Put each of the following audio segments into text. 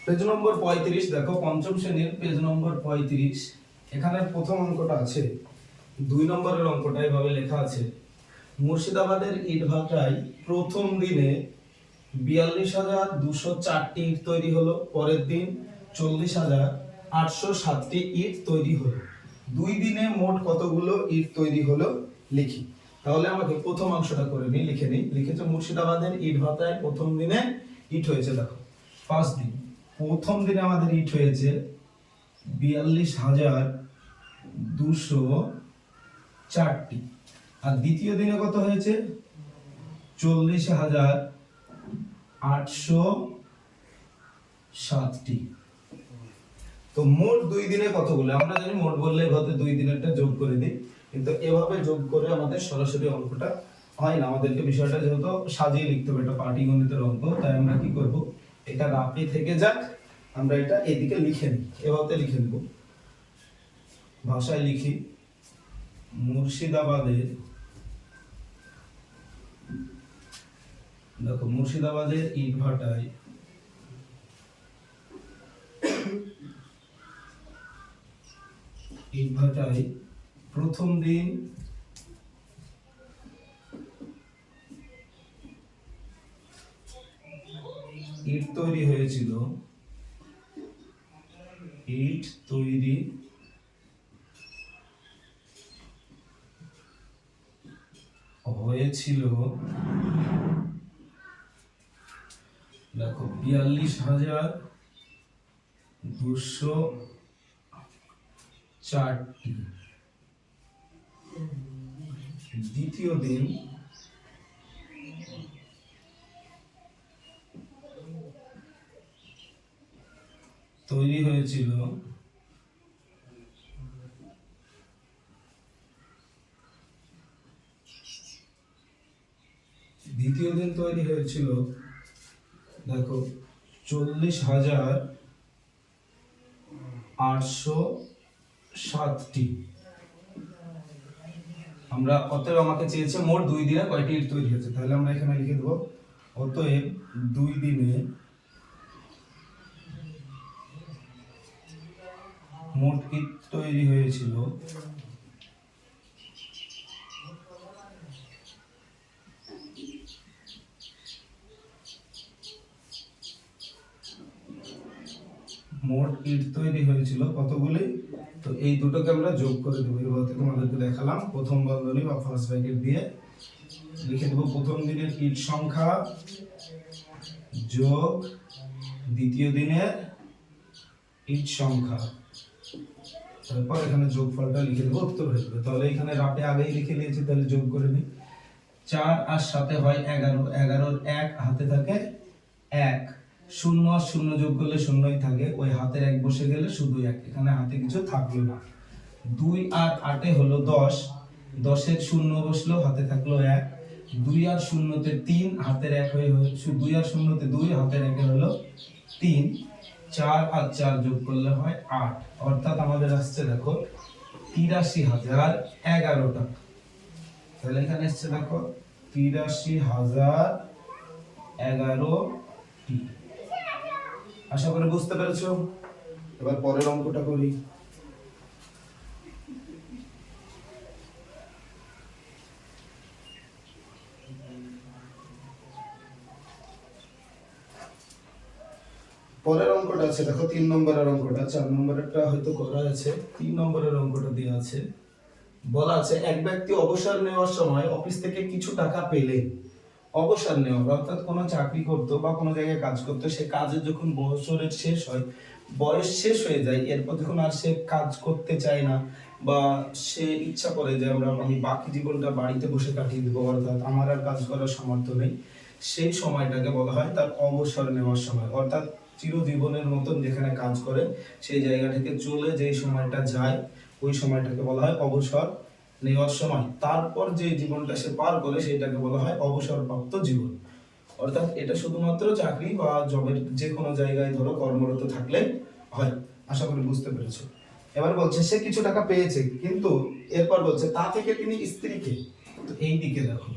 Page নম্বর 35 দেখো পঞ্চম শ্রেণীর পেজ নম্বর 35। এখানে প্রথম অঙ্কটা আছে, 2 নম্বরের অঙ্কটা এভাবে লেখা আছে, মুর্শিদাবাদের ইটভাটায় প্রথম দিনে 42,204টি ইট তৈরি হলো, পরের দিন 40,807টি ইট তৈরি হলো। 2 দিনে মোট কতগুলো ইট তৈরি হলো লিখি। তাহলে আমাকে প্রথম অংশটা করে নিই, লিখে নিই। লিখেছে মুর্শিদাবাদের ইটভাটায় প্রথম দিনে ইট হয়েছে, দেখো ফার্স্ট দিন, প্রথম দিনে আমাদের ইট হয়েছে 42,204টি, আর দ্বিতীয় দিনে কত হয়েছে 40,807টি। তো মোট 2 দিনে কতগুলো, আমরা জানি মোট বললে এভাবে 2 দিনেরটা যোগ করে দিই, কিন্তু এভাবে যোগ করে আমাদের সরাসরি অঙ্কটা হয় না। আমাদেরকে বিষয়টা যেহেতু সাজিয়ে লিখতে হবে, এটা পাটিগণিতের অঙ্ক, তাই আমরা কি করব, এটা রাফি থেকে যাক, আমরা এটা এদিকে লিখে নিই, এভাবে লিখে নেব। ভাষায় লিখি, মুর্শিদাবাদের, দেখো মুর্শিদাবাদের ইটভাটায় প্রথম দিন ইট তৈরি হয়েছিল, দেখো 42,204টি। দ্বিতীয় দিন তৈরি হয়েছিল 40,807টি। আমরা অতএব আমাকে চেয়েছে মোট 2 দিনে কয়টি ইট তৈরি হয়েছে, তাহলে আমরা এখানে লিখে দেব, অতএব 2 দিনে মোট ইট তৈরি হয়েছিল 'কতগুলি। তো এই দুটোকে আমরা যোগ করে দেবো, এভাবে তোমাদেরকে দেখালাম। প্রথম বন্ধনী বা ফার্স্ট ব্র্যাকেট দিয়ে লিখে দেবো প্রথম দিনের ইট সংখ্যা যোগ দ্বিতীয় দিনের ইট সংখ্যা, তারপর এখানে যোগফলটা লিখে দেবো, উত্তর হয়ে যাবে। তাহলে এখানে রাপে আগেই লিখে নিয়েছি, তাহলে যোগ করে নিই। 4 আর 7 হয় 11, 11-র 1 হাতে থাকে 1, 0 আর 0 যোগ করলে 0ই থাকে, ওই হাতের 1 বসে গেলে শুধু 1, এখানে হাতে কিছু থাকলো না। 2 আর 8 হলো 10, 10-এর 0 বসলো, হাতে থাকলো 1, 2 আর 0-তে 3, হাতের 1 হয়ে 2 আর 0-তে 2, হাতের 1 হলো 3, 4 আর 4 যোগ করলে হয় 8, অর্থাৎ আমাদের আসছে দেখো 83,011 টাকা। তাহলে এখানে আসছে দেখো 83,011টি। আশা করি বুঝতে পেরেছো। এবার পরের অঙ্কটা করি। পরের অঙ্কটা আছে দেখো 3 নম্বরের অঙ্কটা, 4 নম্বরেরটা হয়তো করা আছে, 3 নম্বরের অঙ্কটা দেওয়া আছে। বলা আছে এক ব্যক্তি অবসর নেওয়ার সময় অফিস থেকে কিছু টাকা পেলেন। অবসর নেওয়া অর্থাৎ কোনো চাকরি করতো বা কোনো জায়গায় কাজ করতো, সে কাজের যখন বছরের শেষ হয়, বয়স শেষ হয়ে যায়, এরপর যখন আর সে কাজ করতে চায় না, বা সে ইচ্ছা করে যে আমি বাকি জীবনটা বাড়িতে বসে কাটিয়ে দেবো, অর্থাৎ আমার আর কাজ করার সামর্থ্য নেই, সেই সময়টাকে বলা হয় তার অবসর নেওয়ার সময়। অর্থাৎ চিরজীবনের মতন যেখানে কাজ করে সেই জায়গা থেকে চলে যেই সময়টা যায়, ওই সময়টাকে বলা হয় অবসর নেওয়ার সময়। তারপর যে জীবনটা সে পার করে সেটাকে বলা হয় অবসরপ্রাপ্ত জীবন। অর্থাৎ এটা শুধুমাত্র চাকরি বা জবের যে কোনো জায়গায় ধরো কর্মরত থাকলে হয়। আশা করি বুঝতে পেরেছো। এবার বলছে সে কিছু টাকা পেয়েছে, কিন্তু এরপর বলছে তা থেকে তিনি স্ত্রীকে, তো এই দিকে দেখো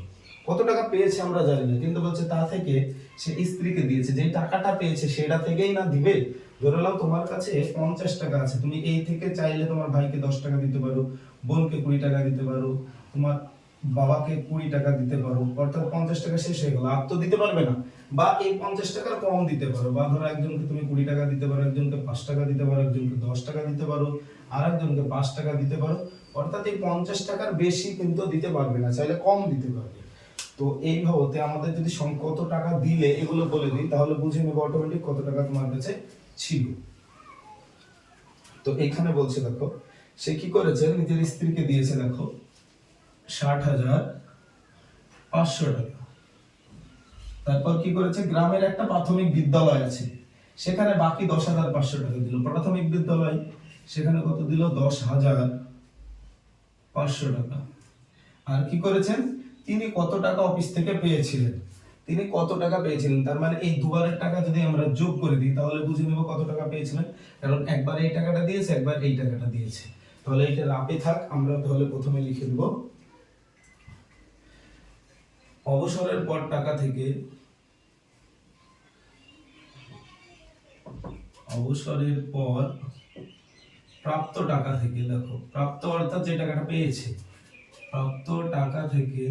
কত টাকা পেয়েছে আমরা জানি না, কিন্তু বলছে তা থেকে সে স্ত্রীকে দিয়েছে। যে টাকাটা পেয়েছে সেটা থেকেই না দিবে। ধরে নাও তোমার কাছে 50 টাকা আছে, তুমি এই থেকে চাইলে তোমার ভাইকে 10 টাকা দিতে পারো, বোনকে 20 টাকা দিতে পারো, তোমার বাবাকে 20 টাকা দিতে পারো, অর্থাৎ 50 টাকা শেষ হয়ে গেল, আর তো দিতে পারবে না। বা এই 50 টাকার কম দিতে পারো, বা ধরো একজনকে তুমি 20 টাকা দিতে পারো, একজনকে 5 টাকা দিতে পারো, একজনকে 10 টাকা দিতে পারো, আর একজনকে 5 টাকা দিতে পারো। অর্থাৎ এই 50 টাকার বেশি কিন্তু দিতে পারবে না, চাইলে কম দিতে পারবে। তো এইভাবে আমাদের যদি কত টাকা দিলে এগুলো বলে দিই, তাহলে বুঝে নেবো অটোমেটিক কত টাকা তোমার কাছে ছিল। তো এখানে বলছে দেখো, সে কি করেছে, নিজের স্ত্রীকে দিয়েছে দেখো 60,500 টাকা। তারপর কি করেছে, গ্রামের একটা প্রাথমিক বিদ্যালয় আছে, সেখানে বাকি 10,500 টাকা দিল। প্রাথমিক বিদ্যালয় সেখানে কত দিল, 10,500 টাকা। আর কি করেছেন, তিনি কত টাকা অফিস থেকে পেয়েছিলেন, তিনি কত টাকা পেয়েছিলেন, তার মানে এই দুবারের টাকা যদি আমরা যোগ করে দিই তাহলে বুঝে নেব কত টাকা পেয়েছিলেন। কারণ একবার এই টাকাটা দিয়েছে, একবার এই টাকাটা দিয়েছে। তাহলে এটা রাপে থাক, আমরা তাহলে প্রথমে লিখে দেব অবসরের পর টাকা থেকে, অবসরের পর প্রাপ্ত টাকা থেকে, দেখো প্রাপ্ত অর্থাৎ যে টাকাটা পেয়েছে, প্রাপ্ত টাকা থেকে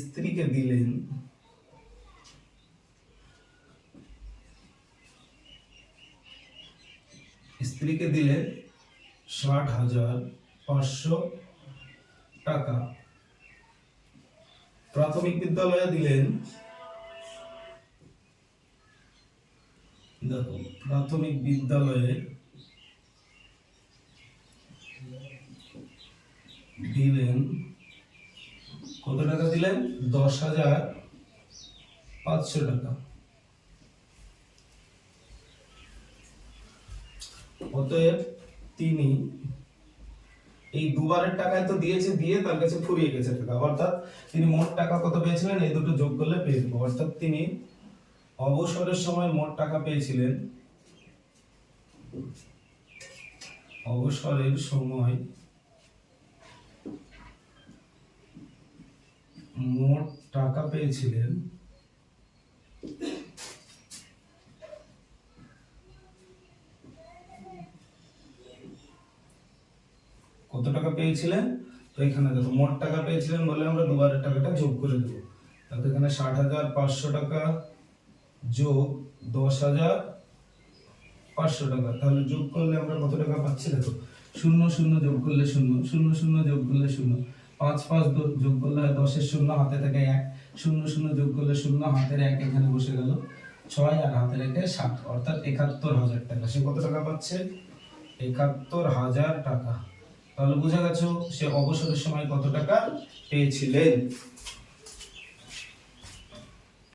স্ত্রীকে দিলেন স্ত্রীকে দিলেন 60,500 টাকা। প্রাথমিক বিদ্যালয়ে দিলেন, দেখো প্রাথমিক বিদ্যালয়ে দিলেন কত টাকা দিলেন, 10,500 টাকা। অতএব তিনি এই দুবারের টাকায় তো দিয়েছে, দিয়ে তার কাছে ফুরিয়ে গেছে টাকা, অর্থাৎ তিনি মোট টাকা কত পেয়েছিলেন, এই দুটো যোগ করলে পেয়ে যাবো। অর্থাৎ তিনি অবসরের সময় মোট টাকা পেয়েছিলেন, অবসরের সময় মোট টাকা পেয়েছিলেন কত টাকা পেয়েছিলেন, তো এখানে দেখো মোট টাকা পেয়েছিলেন বলে আমরা দুবারের টাকাটা যোগ করে দেবো। তাহলে এখানে 60,500 টাকা যোগ 10,500 টাকা, তাহলে যোগ করলে আমরা কত টাকা পাচ্ছি, দেখো 0 যোগ করলে 0 যোগ করলে 0, 5 যোগ করলে 10-এর 0 হাতে থাকে 1, 0 যোগ করলে 0 হাতের 1 এখানে বসে গেল 6 আর হাতের 1 7, অর্থাৎ 71,000 টাকা। সে কত টাকা পাচ্ছে, 71,000 টাকা। তাহলে বুঝা গেছে সে অবসরের সময় কত টাকা পেয়েছিলেন।